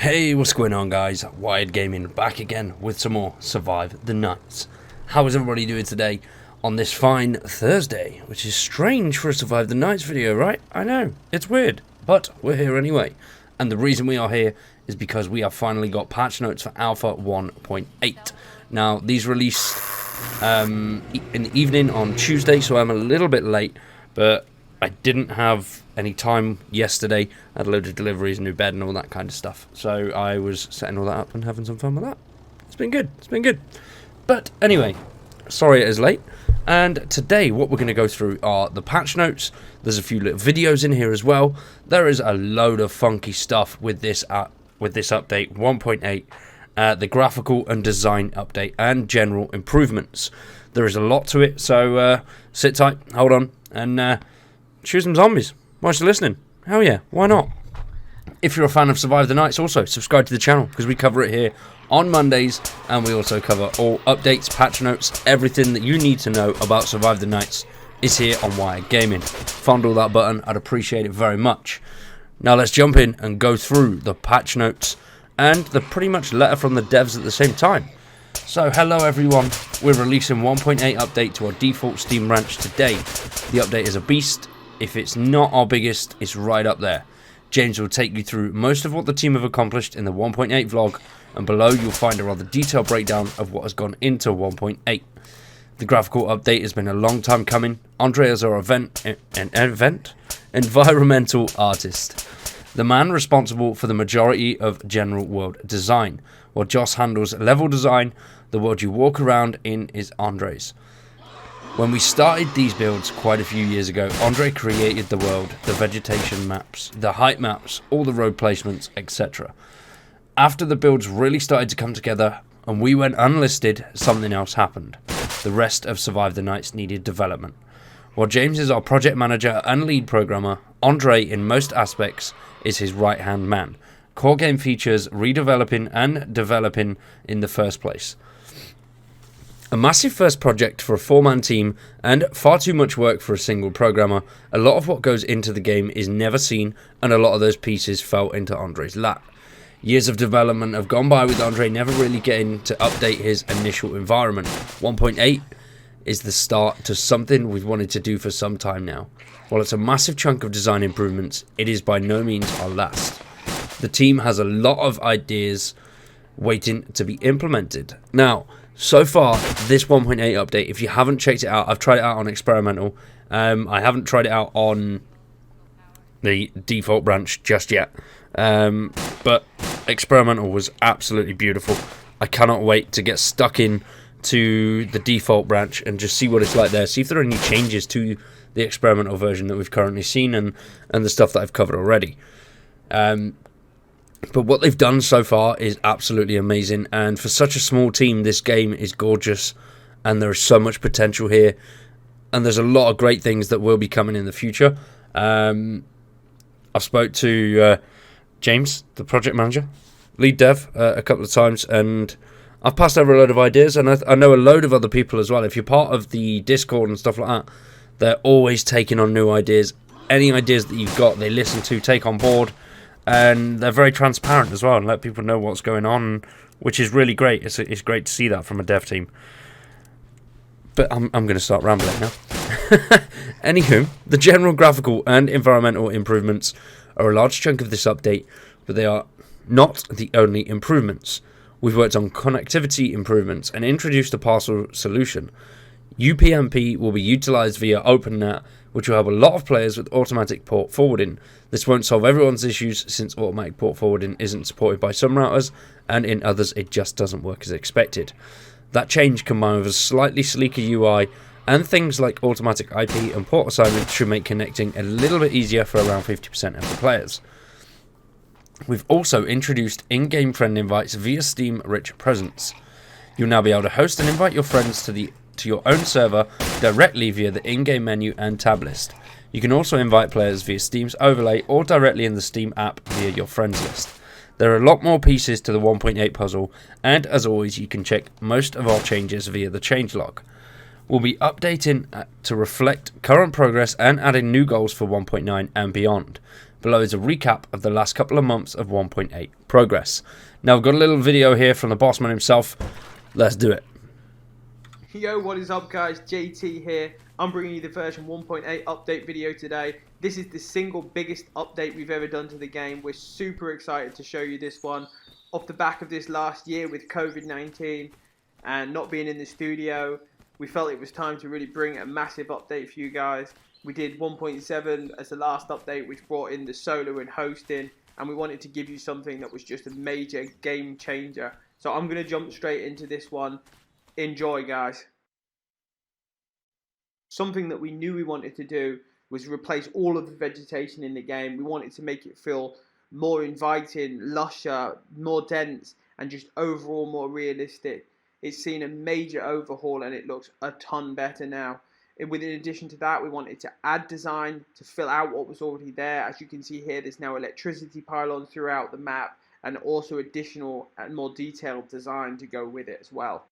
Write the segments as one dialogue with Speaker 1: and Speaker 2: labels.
Speaker 1: Hey, what's going on, guys? Wired Gaming back again with some more Survive the Nights. How is everybody doing today on this fine Thursday? Which is strange for a Survive the Nights video, right? I know, it's weird, but we're here anyway. And the reason we are here is because we have finally got patch notes for Alpha 1.8. Now, these released in the evening on Tuesday, so I'm a little bit late, but I didn't have any time yesterday. I had a load of deliveries, new bed and all that kind of stuff. So I was setting all that up and having some fun with that. It's been good. It's been good. But anyway, sorry it is late. And today what we're going to go through are the patch notes. There's a few little videos in here as well. There is a load of funky stuff with this update 1.8. The graphical and design update and general improvements. There is a lot to it. So sit tight, hold on, and shoot some zombies whilst you're listening. Hell yeah, why not? If you're a fan of Survive the Nights, also subscribe to the channel because we cover it here on Mondays, and we also cover all updates, patch notes, everything that you need to know about Survive the Nights is here on Wired Gaming. Fondle that button, I'd appreciate it very much. Now let's jump in and go through the patch notes and the pretty much letter from the devs at the same time. So hello everyone, we're releasing 1.8 update to our default Steam branch today. The update is a beast. If it's not our biggest, it's right up there. James will take you through most of what the team have accomplished in the 1.8 vlog, and below you'll find a rather detailed breakdown of what has gone into 1.8. The graphical update has been a long time coming. Andre is our environmental artist, the man responsible for the majority of general world design, while Joss handles level design. The world you walk around in is Andre's. When we started these builds quite a few years ago, Andre created the world, the vegetation maps, the height maps, all the road placements, etc. After the builds really started to come together and we went unlisted, something else happened. The rest of Survive the Nights needed development. While James is our project manager and lead programmer, Andre in most aspects is his right-hand man. Core game features redeveloping and developing in the first place. A massive first project for a 4-man team and far too much work for a single programmer. A lot of what goes into the game is never seen, and a lot of those pieces fell into Andre's lap. Years of development have gone by with Andre never really getting to update his initial environment. 1.8 is the start to something we've wanted to do for some time now. While it's a massive chunk of design improvements, it is by no means our last. The team has a lot of ideas waiting to be implemented. Now, so far, this 1.8 update, if you haven't checked it out, I've tried it out on experimental. I haven't tried it out on the default branch just yet. But experimental was absolutely beautiful. I cannot wait to get stuck in to the default branch and just see what it's like there. See if there are any changes to the experimental version that we've currently seen and the stuff that I've covered already. But what they've done so far is absolutely amazing, and for such a small team, this game is gorgeous, and there is so much potential here, and there's a lot of great things that will be coming in the future. I've spoke to James, the project manager, lead dev, a couple of times, and I've passed over a load of ideas, and I know a load of other people as well. If you're part of the Discord and stuff like that, they're always taking on new ideas. Any ideas that you've got, they listen to, take on board. And they're very transparent as well and let people know what's going on, which is really great. It's great to see that from a dev team. But I'm going to start rambling now. Anywho, the general graphical and environmental improvements are a large chunk of this update, but they are not the only improvements. We've worked on connectivity improvements and introduced a parcel solution. UPnP will be utilized via OpenNet, which will help a lot of players with automatic port forwarding. This won't solve everyone's issues since automatic port forwarding isn't supported by some routers, and in others it just doesn't work as expected. That change, combined with a slightly sleeker UI and things like automatic IP and port assignment, should make connecting a little bit easier for around 50% of the players. We've also introduced in-game friend invites via Steam Rich Presence. You'll now be able to host and invite your friends to your own server directly via the in-game menu and tab list. You can also invite players via Steam's overlay or directly in the Steam app via your friends list. There are a lot more pieces to the 1.8 puzzle, and as always you can check most of our changes via the changelog. We'll be updating to reflect current progress and adding new goals for 1.9 and beyond. Below is a recap of the last couple of months of 1.8 progress. Now I've got a little video here from the boss man himself. Let's do it.
Speaker 2: Yo, what is up guys, JT here. I'm bringing you the version 1.8 update video today. This is the single biggest update we've ever done to the game. We're super excited to show you this one. Off the back of this last year with COVID-19 and not being in the studio, we felt it was time to really bring a massive update for you guys. We did 1.7 as the last update, which brought in the solo and hosting, and we wanted to give you something that was just a major game changer. So I'm going to jump straight into this one. Enjoy, guys. Something that we knew we wanted to do was replace all of the vegetation in the game. We wanted to make it feel more inviting, lusher, more dense, and just overall more realistic. It's seen a major overhaul and it looks a ton better now. In addition to that, we wanted to add design to fill out what was already there. As you can see here, there's now electricity pylons throughout the map and also additional and more detailed design to go with it as well.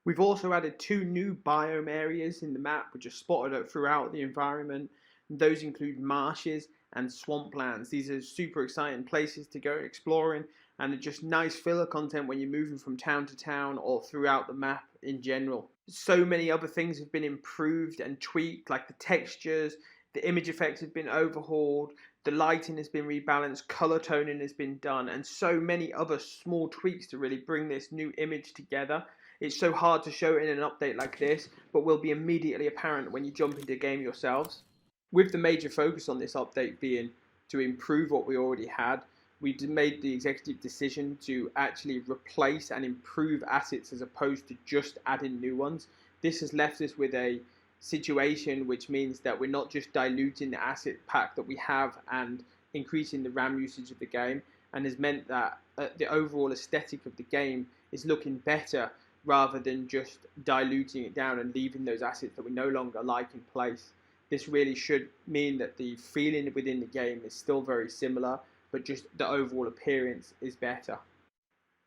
Speaker 2: We've also added 2 new biome areas in the map, which are spotted throughout the environment. Those include marshes and swamplands. These are super exciting places to go exploring and are just nice filler content when you're moving from town to town or throughout the map in general. So many other things have been improved and tweaked, like the textures, the image effects have been overhauled, the lighting has been rebalanced, color toning has been done, and so many other small tweaks to really bring this new image together. It's so hard to show it in an update like this, but will be immediately apparent when you jump into the game yourselves. With the major focus on this update being to improve what we already had, we made the executive decision to actually replace and improve assets as opposed to just adding new ones. This has left us with a situation which means that we're not just diluting the asset pack that we have and increasing the RAM usage of the game, and has meant that the overall aesthetic of the game is looking better rather than just diluting it down and leaving those assets that we no longer like in place. This really should mean that the feeling within the game is still very similar, but just the overall appearance is better.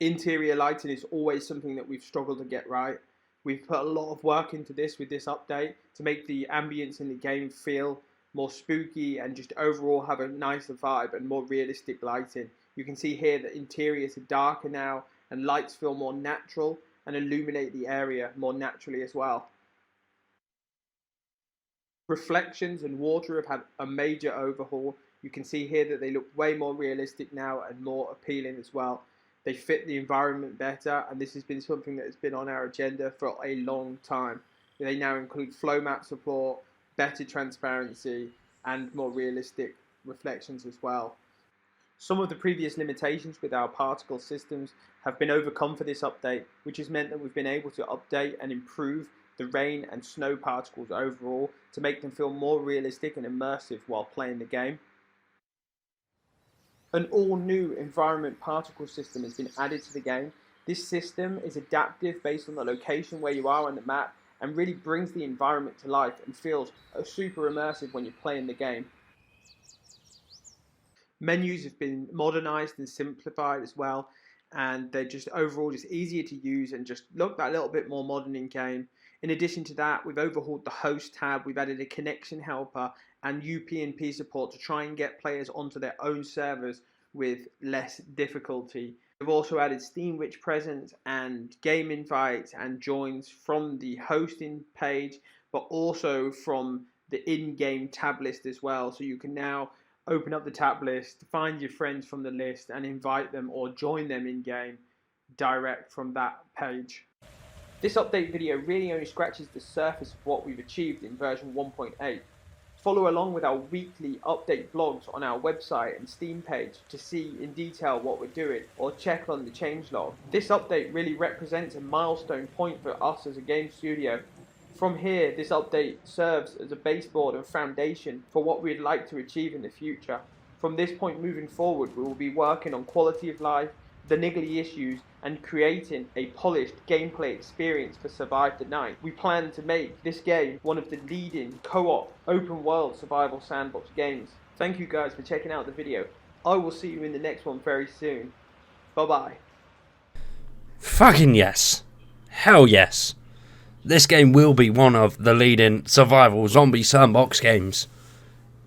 Speaker 2: Interior lighting is always something that we've struggled to get right. We've put a lot of work into this with this update to make the ambience in the game feel more spooky and just overall have a nicer vibe and more realistic lighting. You can see here that interiors are darker now and lights feel more natural and illuminate the area more naturally as well. Reflections and water have had a major overhaul. You can see here that they look way more realistic now and more appealing as well. They fit the environment better, and this has been something that has been on our agenda for a long time. They now include flow map support, better transparency, and more realistic reflections as well. Some of the previous limitations with our particle systems have been overcome for this update, which has meant that we've been able to update and improve the rain and snow particles overall to make them feel more realistic and immersive while playing the game. An all-new environment particle system has been added to the game. This system is adaptive based on the location where you are on the map and really brings the environment to life and feels super immersive when you're playing the game. Menus have been modernized and simplified as well, and they're just overall just easier to use and just look that little bit more modern in game. In addition to that, we've overhauled the host tab, we've added a connection helper and UPnP support to try and get players onto their own servers with less difficulty. We've also added Steam Rich Presence and game invites and joins from the hosting page, but also from the in-game tab list as well. So you can now open up the tab list, find your friends from the list and invite them or join them in-game direct from that page. This update video really only scratches the surface of what we've achieved in version 1.8. Follow along with our weekly update blogs on our website and Steam page to see in detail what we're doing, or check on the changelog. This update really represents a milestone point for us as a game studio. From here, this update serves as a baseboard and foundation for what we'd like to achieve in the future. From this point moving forward, we will be working on quality of life, the niggly issues, and creating a polished gameplay experience for Survive the Night. We plan to make this game one of the leading co-op open world survival sandbox games. Thank you guys for checking out the video. I will see you in the next one very soon. Bye bye.
Speaker 1: Fucking yes. Hell yes. This game will be one of the leading survival zombie sandbox games.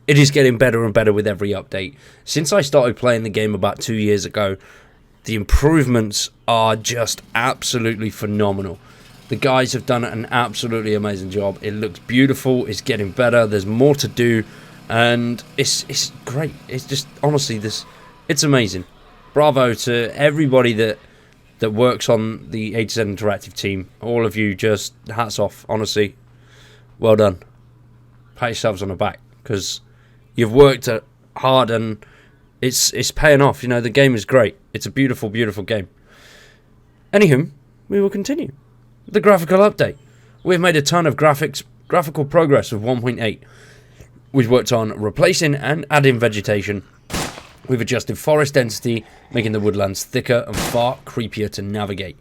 Speaker 1: it is getting better and better with every update. Since I started playing the game about 2 years ago, the improvements are just absolutely phenomenal. The guys have done an absolutely amazing job. It looks beautiful, it's getting better, there's more to do, and it's great. It's just, honestly, it's amazing. Bravo to everybody that works on the A to Z Interactive team. All of you, just hats off, honestly. Well done. Pat yourselves on the back, because you've worked hard and it's paying off. You know, the game is great. It's a beautiful, beautiful game. Anywho, we will continue. The graphical update. We've made a ton of graphical progress with 1.8. We've worked on replacing and adding vegetation. We've adjusted forest density, making the woodlands thicker and far creepier to navigate.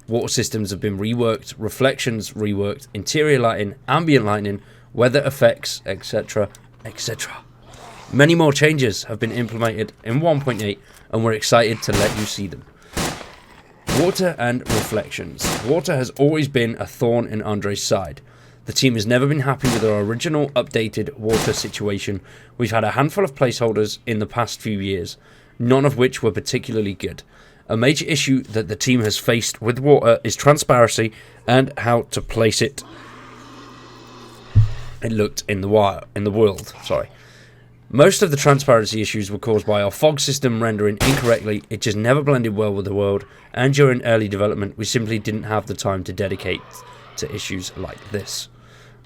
Speaker 1: Water systems have been reworked, reflections reworked, interior lighting, ambient lighting, weather effects, etc., etc. Many more changes have been implemented in 1.8, and we're excited to let you see them. Water and reflections. Water has always been a thorn in Andre's side. The team has never been happy with our original updated water situation. We've had a handful of placeholders in the past few years, none of which were particularly good. A major issue that the team has faced with water is transparency and how to place it. It looked in the world. Most of the transparency issues were caused by our fog system rendering incorrectly. It just never blended well with the world, and during early development we simply didn't have the time to dedicate to issues like this.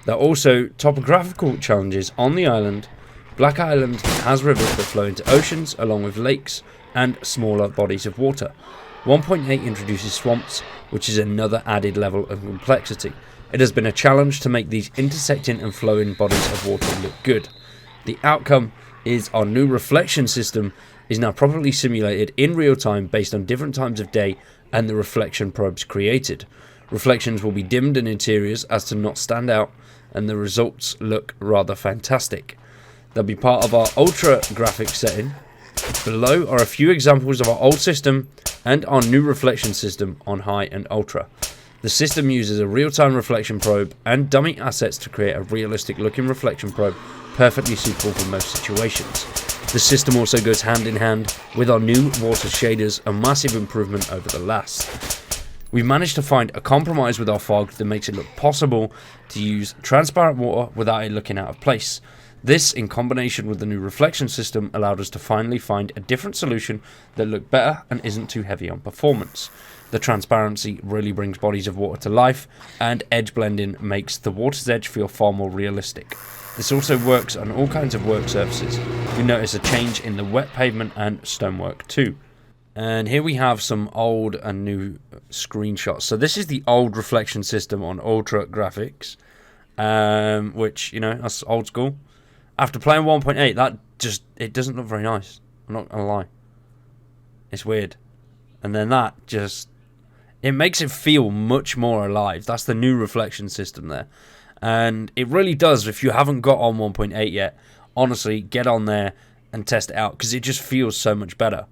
Speaker 1: There are also topographical challenges on the island. Black Island has rivers that flow into oceans along with lakes and smaller bodies of water. 1.8 introduces swamps, which is another added level of complexity. It has been a challenge to make these intersecting and flowing bodies of water look good. The outcome is our new reflection system is now properly simulated in real time based on different times of day and the reflection probes created. Reflections will be dimmed in interiors as to not stand out, and the results look rather fantastic. They'll be part of our ultra graphics setting. Below are a few examples of our old system and our new reflection system on high and ultra. The system uses a real-time reflection probe and dummy assets to create a realistic looking reflection probe perfectly suitable for most situations. The system also goes hand in hand with our new water shaders, a massive improvement over the last. We've managed to find a compromise with our fog that makes it look possible to use transparent water without it looking out of place. This, in combination with the new reflection system, allowed us to finally find a different solution that looked better and isn't too heavy on performance. The transparency really brings bodies of water to life, and edge blending makes the water's edge feel far more realistic. This also works on all kinds of work surfaces. We notice a change in the wet pavement and stonework too. And here we have some old and new screenshots. So this is the old reflection system on Ultra Graphics, which, you know, that's old school. After playing 1.8, it doesn't look very nice. I'm not gonna lie. It's weird. And then it makes it feel much more alive. That's the new reflection system there. And it really does. If you haven't got on 1.8 yet, honestly, get on there and test it out, because it just feels so much better.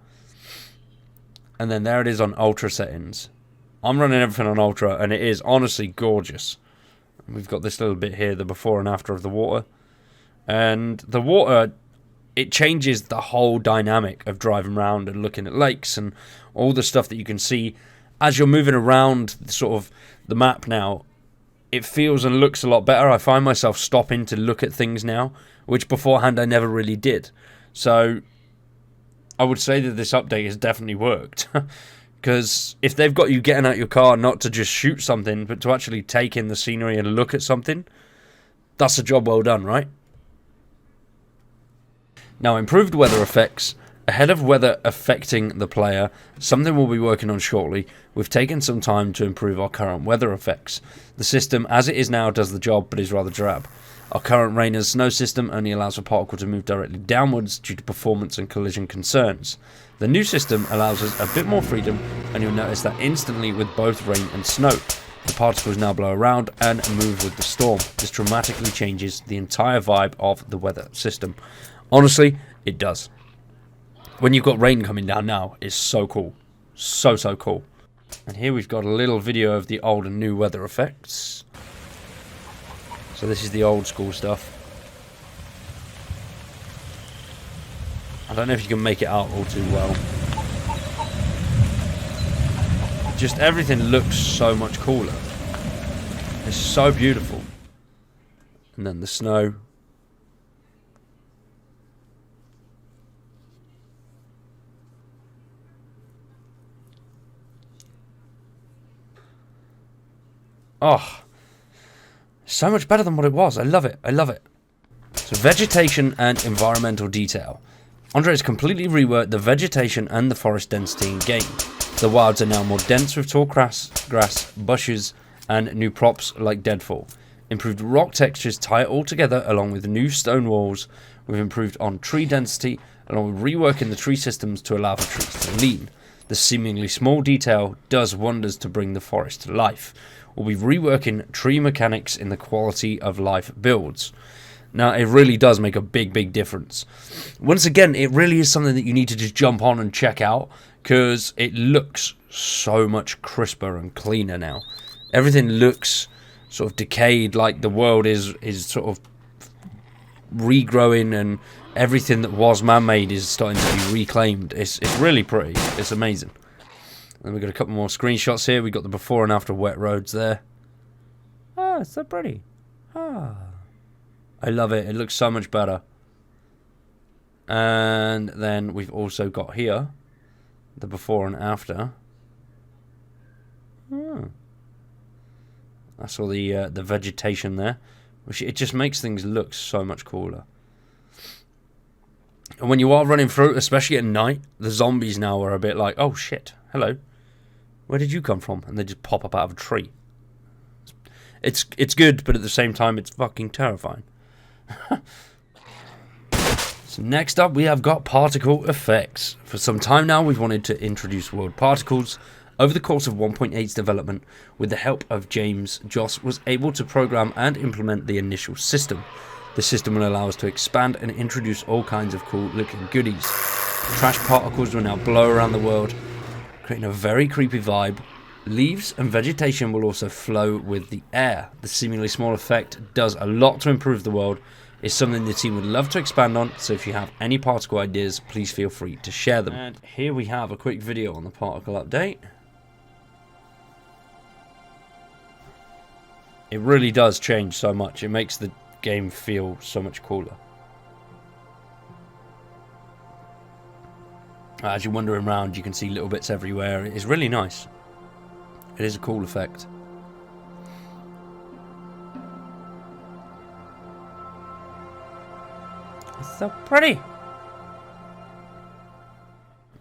Speaker 1: And then there it is on ultra settings. I'm running everything on ultra, and it is honestly gorgeous. We've got this little bit here, the before and after of the water. And the water, it changes the whole dynamic of driving around and looking at lakes and all the stuff that you can see as you're moving around sort of the map now. It feels and looks a lot better. I find myself stopping to look at things now, which beforehand I never really did. So I would say that this update has definitely worked. Because if they've got you getting out your car not to just shoot something, but to actually take in the scenery and look at something, that's a job well done, right? Now, improved weather effects. Ahead of weather affecting the player, something we'll be working on shortly. We've taken some time to improve our current weather effects. The system, as it is now, does the job, but is rather drab. Our current rain and snow system only allows for particle to move directly downwards due to performance and collision concerns. The new system allows us a bit more freedom, and you'll notice that instantly with both rain and snow. The particles now blow around and move with the storm. This dramatically changes the entire vibe of the weather system. Honestly, it does. When you've got rain coming down now, it's so cool. So cool. And here we've got a little video of the old and new weather effects. So this is the old school stuff. I don't know if you can make it out all too well. Just everything looks so much cooler. It's so beautiful. And then the snow. Oh, so much better than what it was. I love it. I love it. So vegetation and environmental detail. Andre has completely reworked the vegetation and the forest density in game. The wilds are now more dense with tall grass, bushes, and new props like deadfall. Improved rock textures tie it all together, along with new stone walls. We've improved on tree density, along with reworking the tree systems to allow for trees to lean. The seemingly small detail does wonders to bring the forest to life. We'll be reworking tree mechanics in the quality of life builds. Now, it really does make a big difference. Once again, it really is something that you need to just jump on and check out, because it looks so much crisper and cleaner now. Everything looks sort of decayed, like the world is sort of regrowing, and everything that was man-made is starting to be reclaimed. It's really pretty. It's amazing. And we've got a couple more screenshots here. We've got the before and after wet roads there. Ah, it's so pretty. Ah, I love it. It looks so much better. And then we've also got here the before and after. That's all the vegetation there, which it just makes things look so much cooler. And when you are running through, especially at night, the zombies now are a bit like, oh shit, hello, where did you come from? And they just pop up out of a tree. It's good, but at the same time, it's fucking terrifying. So next up, we have got particle effects. For some time now, we've wanted to introduce world particles. Over the course of 1.8's development, with the help of James, Joss was able to program and implement the initial system. The system will allow us to expand and introduce all kinds of cool looking goodies. Trash particles will now blow around the world, creating a very creepy vibe. Leaves and vegetation will also flow with the air. The seemingly small effect does a lot to improve the world. It's something the team would love to expand on, so if you have any particle ideas, please feel free to share them. And here we have a quick video on the particle update. It really does change so much. It makes the game feel so much cooler. As you're wandering around, you can see little bits everywhere. It's really nice. It is a cool effect. It's so pretty.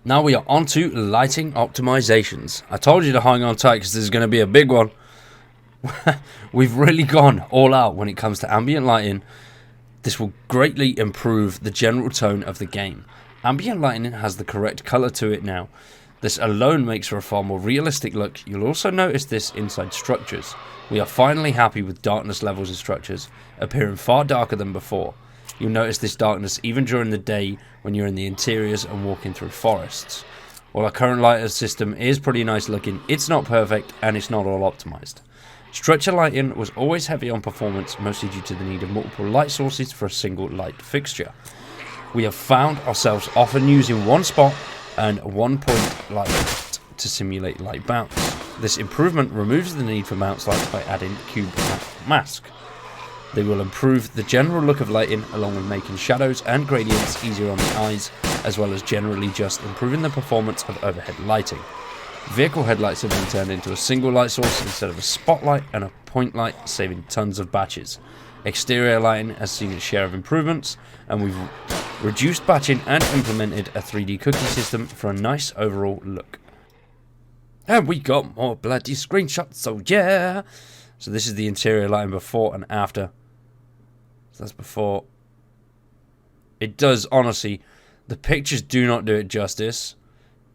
Speaker 1: Now we are on to lighting optimizations. I told you to hang on tight because this is going to be a big one. We've really gone all out when it comes to ambient lighting. This will greatly improve the general tone of the game. Ambient lighting has the correct color to it now. This alone makes for a far more realistic look. You'll also notice this inside structures. We are finally happy with darkness levels in structures, appearing far darker than before. You'll notice this darkness even during the day when you're in the interiors and walking through forests. While our current lighting system is pretty nice looking, it's not perfect and it's not all optimized. Structure lighting was always heavy on performance, mostly due to the need of multiple light sources for a single light fixture. We have found ourselves often using one spot and one point light to simulate light bounce. This improvement removes the need for bounce lights by adding cube mask. They will improve the general look of lighting, along with making shadows and gradients easier on the eyes, as well as generally just improving the performance of overhead lighting. Vehicle headlights have been turned into a single light source instead of a spotlight and a point light, saving tons of batches. Exterior lighting has seen its share of improvements, and we've reduced batching and implemented a 3D cookie system for a nice overall look. And we got more bloody screenshots, so yeah! So this is the interior lighting before and after. So that's before. It does, honestly, the pictures do not do it justice.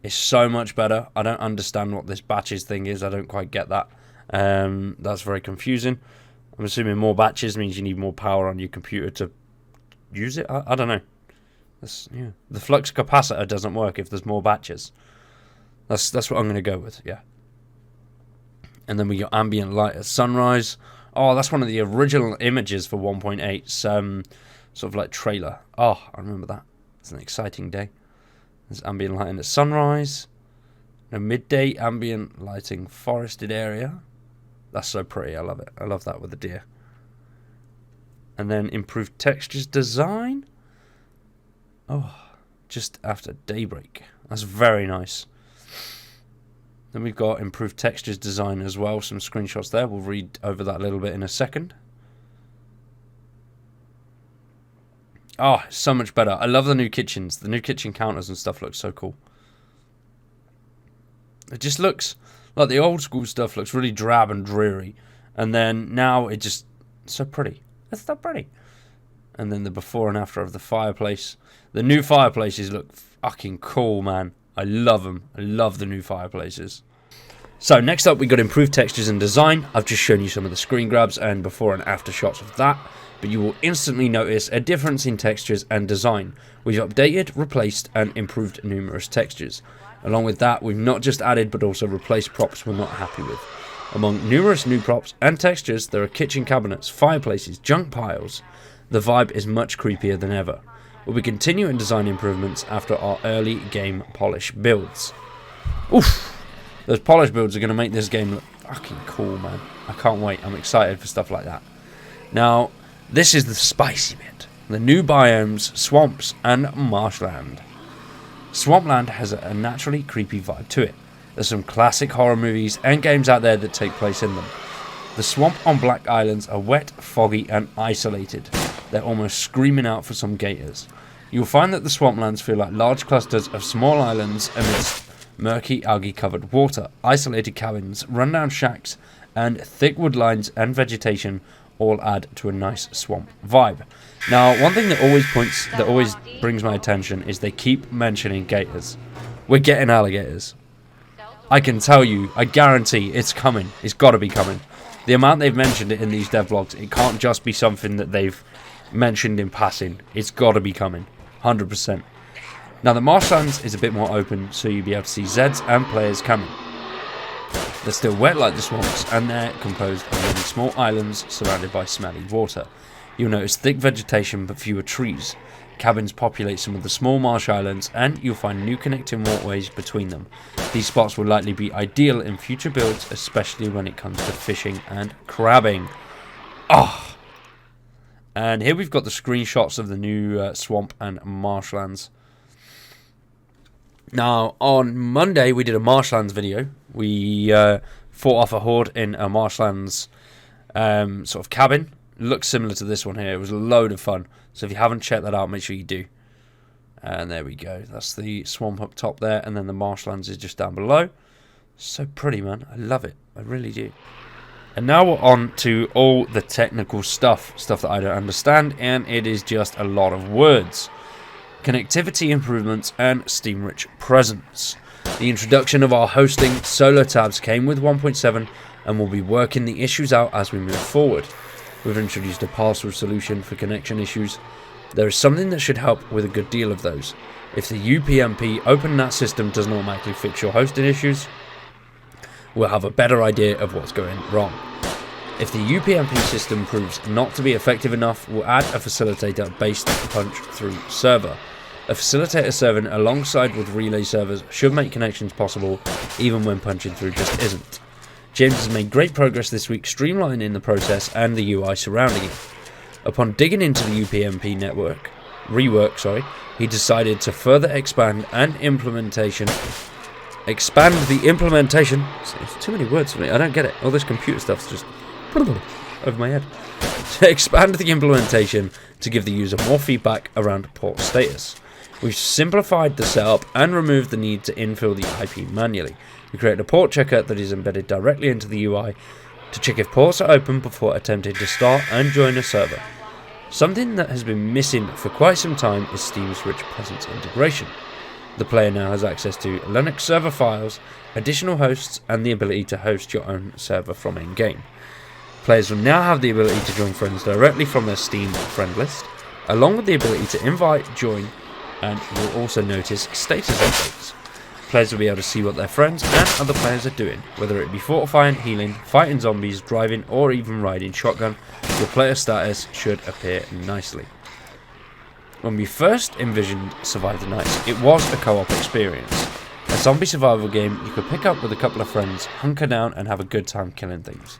Speaker 1: It's so much better. I don't understand what this batches thing is. I don't quite get that. That's very confusing. I'm assuming more batches means you need more power on your computer to use it. I don't know. Yeah. The flux capacitor doesn't work if there's more batches. That's what I'm going to go with, yeah. And then we got ambient light at sunrise. Oh, that's one of the original images for 1.8's sort of like trailer. Oh, I remember that. It's an exciting day. There's ambient lighting at sunrise. A midday ambient lighting forested area. That's so pretty. I love it. I love that with the deer. And then improved textures design. Oh, just after daybreak. That's very nice. Then we've got improved textures design as well. Some screenshots there. We'll read over that a little bit in a second. Oh, so much better. I love the new kitchens. The new kitchen counters and stuff look so cool. It just looks like the old school stuff looks really drab and dreary. And then now it just so pretty. It's so pretty. And then the before and after of the fireplace. The new fireplaces look fucking cool, man. I love them. I love the new fireplaces. So next up we got improved textures and design. I've just shown you some of the screen grabs and before and after shots of that. But you will instantly notice a difference in textures and design. We've updated, replaced and improved numerous textures. Along with that, we've not just added but also replaced props we're not happy with. Among numerous new props and textures, there are kitchen cabinets, fireplaces, junk piles. The vibe is much creepier than ever. We'll be continuing design improvements after our early game polish builds. Oof! Those polish builds are going to make this game look fucking cool, man. I can't wait. I'm excited for stuff like that. Now, this is the spicy bit. The new biomes, swamps and marshland. Swampland has a naturally creepy vibe to it. There's some classic horror movies and games out there that take place in them. The swamp on Black Islands are wet, foggy and isolated. They're almost screaming out for some gators. You'll find that the swamplands feel like large clusters of small islands amidst murky algae-covered water, isolated cabins, rundown shacks, and thick wood lines and vegetation all add to a nice swamp vibe. Now, one thing that always brings my attention is they keep mentioning gators. We're getting alligators. I can tell you, I guarantee it's coming. It's got to be coming. The amount they've mentioned it in these devlogs, it can't just be something that they've mentioned in passing. It's got to be coming. 100%. Now, the marshlands is a bit more open, so you'll be able to see Zeds and players coming. They're still wet like the swamps, and they're composed of many small islands surrounded by smelly water. You'll notice thick vegetation but fewer trees. Cabins populate some of the small marsh islands, and you'll find new connecting waterways between them. These spots will likely be ideal in future builds, especially when it comes to fishing and crabbing. Oh! And here we've got the screenshots of the new swamp and marshlands. Now, on Monday, we did a marshlands video. We fought off a horde in a marshlands sort of cabin. Looks similar to this one here. It was a load of fun. So if you haven't checked that out, make sure you do. And there we go. That's the swamp up top there. And then the marshlands is just down below. So pretty, man. I love it. I really do. And now we're on to all the technical stuff. Stuff that I don't understand. And it is just a lot of words. Connectivity improvements and Steam-rich presence. The introduction of our hosting solo tabs came with 1.7 and we'll be working the issues out as we move forward. We've introduced a pass-through solution for connection issues. There is something that should help with a good deal of those. If the UPnP Open NAT system does not automatically fix your hosting issues, we'll have a better idea of what's going wrong. If the UPnP system proves not to be effective enough, we'll add a facilitator-based punch-through server. A facilitator serving alongside with relay servers should make connections possible, even when punching through just isn't. James has made great progress this week streamlining the process and the UI surrounding it. Upon digging into the UPnP rework, he decided to further expand the implementation. It's too many words for me, I don't get it. All this computer stuff's just over my head. To expand the implementation to give the user more feedback around port status. We've simplified the setup and removed the need to infill the IP manually. We created a port checker that is embedded directly into the UI to check if ports are open before attempting to start and join a server. Something that has been missing for quite some time is Steam's rich presence integration. The player now has access to Linux server files, additional hosts, and the ability to host your own server from in-game. Players will now have the ability to join friends directly from their Steam friend list, along with the ability to invite, join, and you'll also notice status updates. Players will be able to see what their friends and other players are doing, whether it be fortifying, healing, fighting zombies, driving, or even riding shotgun. Your player status should appear nicely. When we first envisioned Survive the Nights, it was a co-op experience. A zombie survival game you could pick up with a couple of friends, hunker down and have a good time killing things.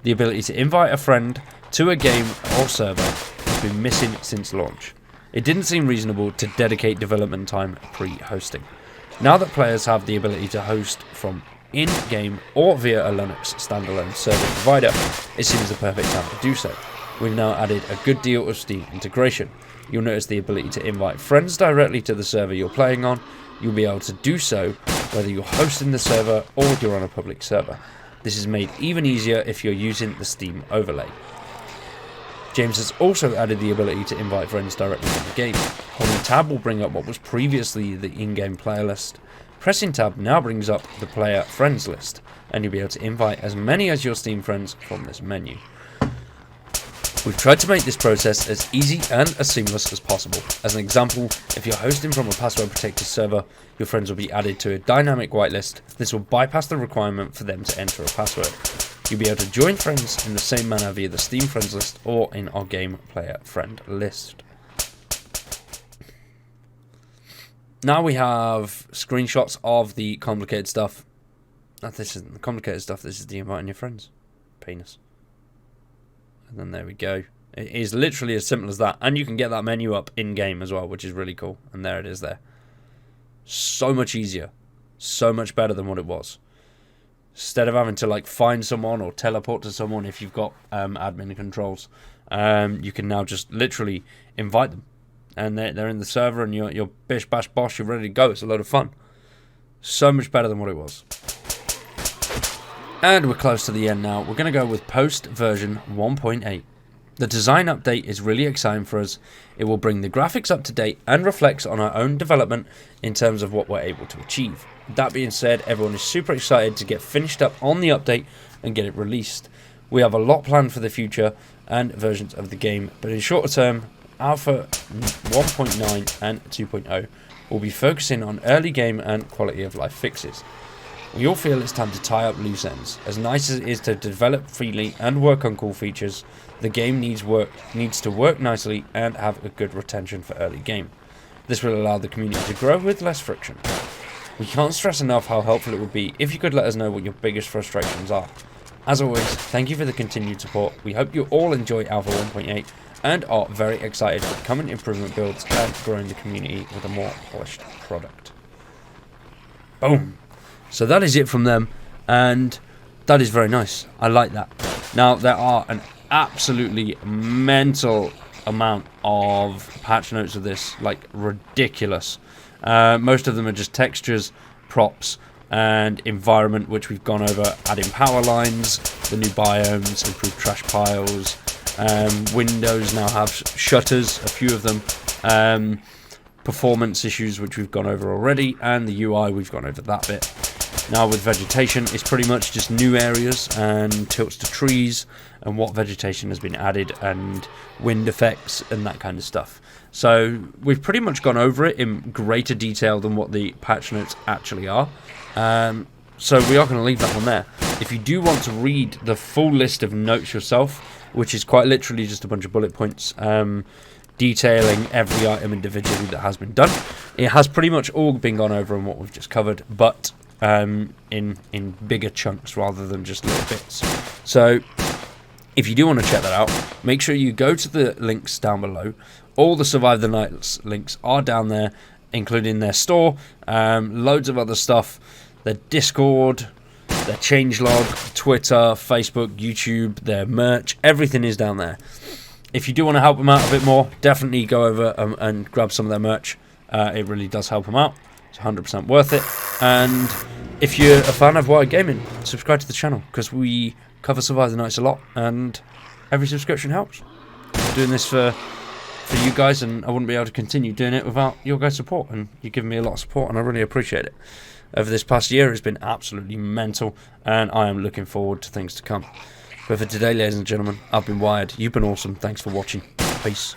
Speaker 1: The ability to invite a friend to a game or server has been missing since launch. It didn't seem reasonable to dedicate development time pre-hosting. Now that players have the ability to host from in-game or via a Linux standalone server provider, it seems the perfect time to do so. We've now added a good deal of Steam integration. You'll notice the ability to invite friends directly to the server you're playing on. You'll be able to do so whether you're hosting the server or you're on a public server. This is made even easier if you're using the Steam overlay. James has also added the ability to invite friends directly to the game. Holding tab will bring up what was previously the in-game player list. Pressing tab now brings up the player friends list, and you'll be able to invite as many as your Steam friends from this menu. We've tried to make this process as easy and as seamless as possible. As an example, if you're hosting from a password protected server, your friends will be added to a dynamic whitelist. This will bypass the requirement for them to enter a password. You'll be able to join friends in the same manner via the Steam friends list or in our game player friend list. Now we have screenshots of the complicated stuff. This isn't the complicated stuff, this is the inviting your friends. Penis. And then there we go. It is literally as simple as that. And you can get that menu up in-game as well, which is really cool. And there it is there. So much easier. So much better than what it was. Instead of having to like find someone or teleport to someone if you've got admin controls, you can now just literally invite them. And they're in the server and you're bish bash bosh, you're ready to go. It's a load of fun. So much better than what it was. And we're close to the end now. We're going to go with post version 1.8. The design update is really exciting for us. It will bring the graphics up to date and reflects on our own development in terms of what we're able to achieve. That being said, everyone is super excited to get finished up on the update and get it released. We have a lot planned for the future and versions of the game, but in shorter term, Alpha 1.9 and 2.0 will be focusing on early game and quality of life fixes. We all feel it's time to tie up loose ends. As nice as it is to develop freely and work on cool features, the game needs to work nicely and have a good retention for early game. This will allow the community to grow with less friction. We can't stress enough how helpful it would be if you could let us know what your biggest frustrations are. As always, thank you for the continued support. We hope you all enjoy Alpha 1.8 and are very excited for the coming improvement builds and growing the community with a more polished product. Boom! So that is it from them, and that is very nice. I like that. Now, there are an absolutely mental amount of patch notes of this, like ridiculous. Most of them are just textures, props, and environment, which we've gone over, adding power lines, the new biomes, improved trash piles. Windows now have shutters, a few of them. Performance issues, which we've gone over already, and the UI, we've gone over that bit. Now with vegetation, it's pretty much just new areas and tilts to trees and what vegetation has been added and wind effects and that kind of stuff. So we've pretty much gone over it in greater detail than what the patch notes actually are. So we are going to leave that one there. If you do want to read the full list of notes yourself, which is quite literally just a bunch of bullet points, detailing every item individually that has been done. It has pretty much all been gone over in what we've just covered, but in bigger chunks rather than just little bits. So if you do want to check that out, make sure you go to the links down below. All the Survive the Nights links are down there, including their store, loads of other stuff, their Discord, their changelog, Twitter, Facebook, YouTube, their merch, everything is down there. If you do want to help them out a bit more, definitely go over and grab some of their merch. It really does help them out. It's 100% worth it. And if you're a fan of Wired Gaming, subscribe to the channel, because we cover Survive the Nights a lot, and every subscription helps. I'm doing this for you guys, and I wouldn't be able to continue doing it without your guys' support, and you've given me a lot of support, and I really appreciate it. Over this past year, it's been absolutely mental, and I am looking forward to things to come. But for today, ladies and gentlemen, I've been Wired. You've been awesome. Thanks for watching. Peace.